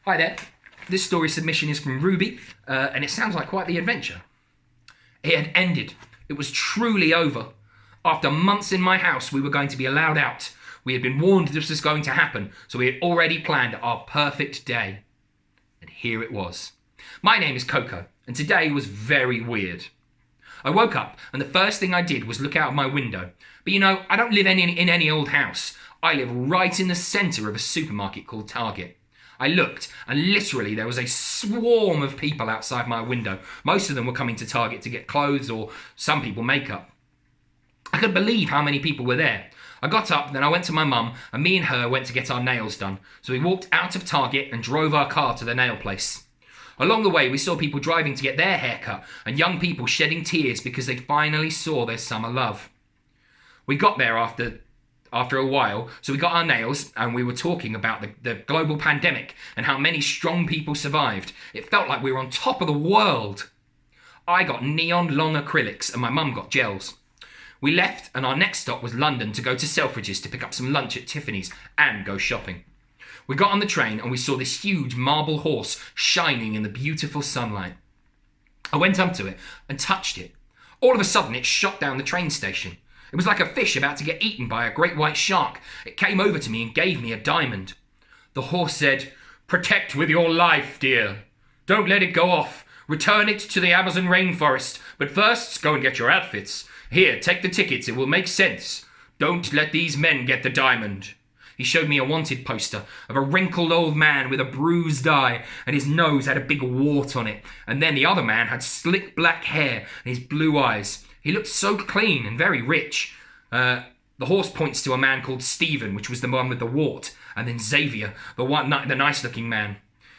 Hi there. This story submission is from Ruby, and it sounds like quite the adventure. It had ended. It was truly over. After months in my house, we were going to be allowed out. We had been warned this was going to happen, so we had already planned our perfect day. And here it was. My name is Coco, and today was very weird. I woke up, and the first thing I did was look out of my window. But I don't live in any old house. I live right in the centre of a supermarket called Target. I looked, and literally there was a swarm of people outside my window. Most of them were coming to Target to get clothes or some people makeup. I couldn't believe how many people were there. I got up, then I went to my mum, and me and her went to get our nails done. So we walked out of Target and drove our car to the nail place. Along the way, we saw people driving to get their hair cut and young people shedding tears because they finally saw their summer love. We got there after a while, so we got our nails and we were talking about the global pandemic and how many strong people survived. It felt like we were on top of the world. I got neon long acrylics and my mum got gels. We left and our next stop was London to go to Selfridges to pick up some lunch at Tiffany's and go shopping. We got on the train and we saw this huge marble horse shining in the beautiful sunlight. I went up to it and touched it. All of a sudden it shot down the train station. It was like a fish about to get eaten by a great white shark. It came over to me and gave me a diamond. The horse said, "Protect with your life, dear. Don't let it go off. Return it to the Amazon rainforest. But first, go and get your outfits. Here, take the tickets. It will make sense. Don't let these men get the diamond." He showed me a wanted poster of a wrinkled old man with a bruised eye, and his nose had a big wart on it. And then the other man had slick black hair and his blue eyes. He looked so clean and very rich. The horse points to a man called Stephen, which was the one with the wart, and then Xavier, the nice-looking man.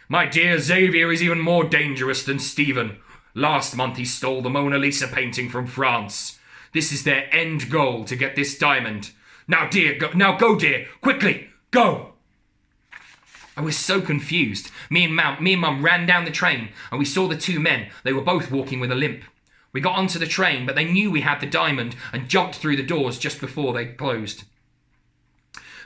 "My dear, Xavier is even more dangerous than Stephen. Last month he stole the Mona Lisa painting from France. This is their end goal, to get this diamond. Now, dear, go, dear, quickly, go!" I was so confused. Me and Mum ran down the train, and we saw the two men. They were both walking with a limp. We got onto the train, but they knew we had the diamond and jumped through the doors just before they closed.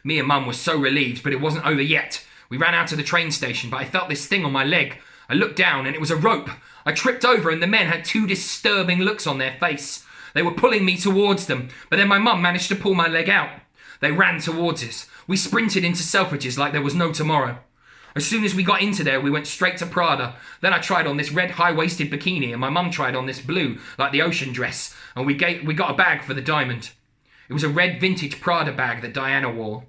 Me and Mum were so relieved, but it wasn't over yet. We ran out of the train station, but I felt this thing on my leg. I looked down, and it was a rope. I tripped over, and the men had two disturbing looks on their face. They were pulling me towards them, but then my mum managed to pull my leg out. They ran towards us. We sprinted into Selfridges like there was no tomorrow. As soon as we got into there, we went straight to Prada. Then I tried on this red high-waisted bikini, and my mum tried on this blue, like the ocean dress, and we got a bag for the diamond. It was a red vintage Prada bag that Diana wore.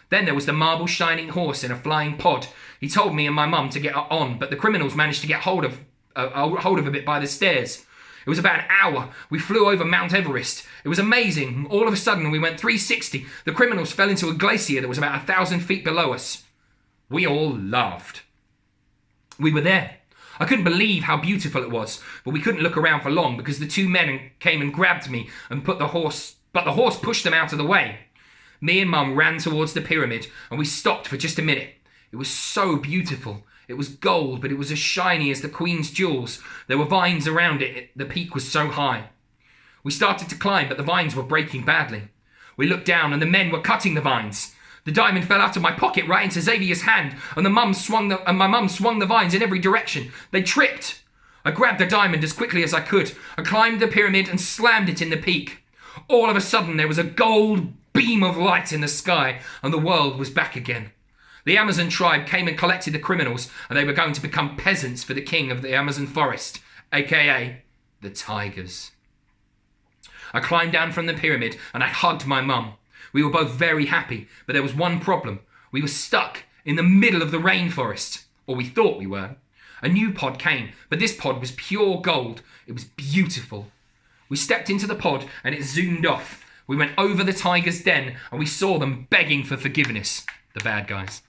Then there was the marble shining horse in a flying pod. He told me and my mum to get on, but the criminals managed to get hold of it by the stairs. It was about an hour. We flew over Mount Everest. It was amazing. All of a sudden, we went 360. The criminals fell into a glacier that was about 1,000 feet below us. We all laughed. We were there. I couldn't believe how beautiful it was, but we couldn't look around for long because the two men came and grabbed me and but the horse pushed them out of the way. Me and Mum ran towards the pyramid and we stopped for just a minute. It was so beautiful. It was gold, but it was as shiny as the Queen's jewels. There were vines around it. The peak was so high. We started to climb, but the vines were breaking badly. We looked down and the men were cutting the vines. The diamond fell out of my pocket right into Xavier's hand, and my mum swung the vines in every direction. They tripped. I grabbed the diamond as quickly as I could. I climbed the pyramid and slammed it in the peak. All of a sudden, there was a gold beam of light in the sky, and the world was back again. The Amazon tribe came and collected the criminals, and they were going to become peasants for the king of the Amazon forest, aka the tigers. I climbed down from the pyramid and I hugged my mum. We were both very happy, but there was one problem. We were stuck in the middle of the rainforest, or we thought we were. A new pod came, but this pod was pure gold. It was beautiful. We stepped into the pod and it zoomed off. We went over the tiger's den and we saw them begging for forgiveness, the bad guys.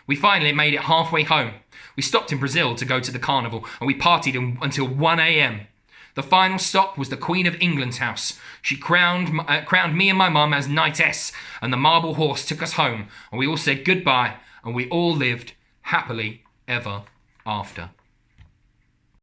We finally made it halfway home. We stopped in Brazil to go to the carnival and we partied until 1 a.m. The final stop was the Queen of England's house. She crowned me and my mum as knightess, and the marble horse took us home, and we all said goodbye, and we all lived happily ever after.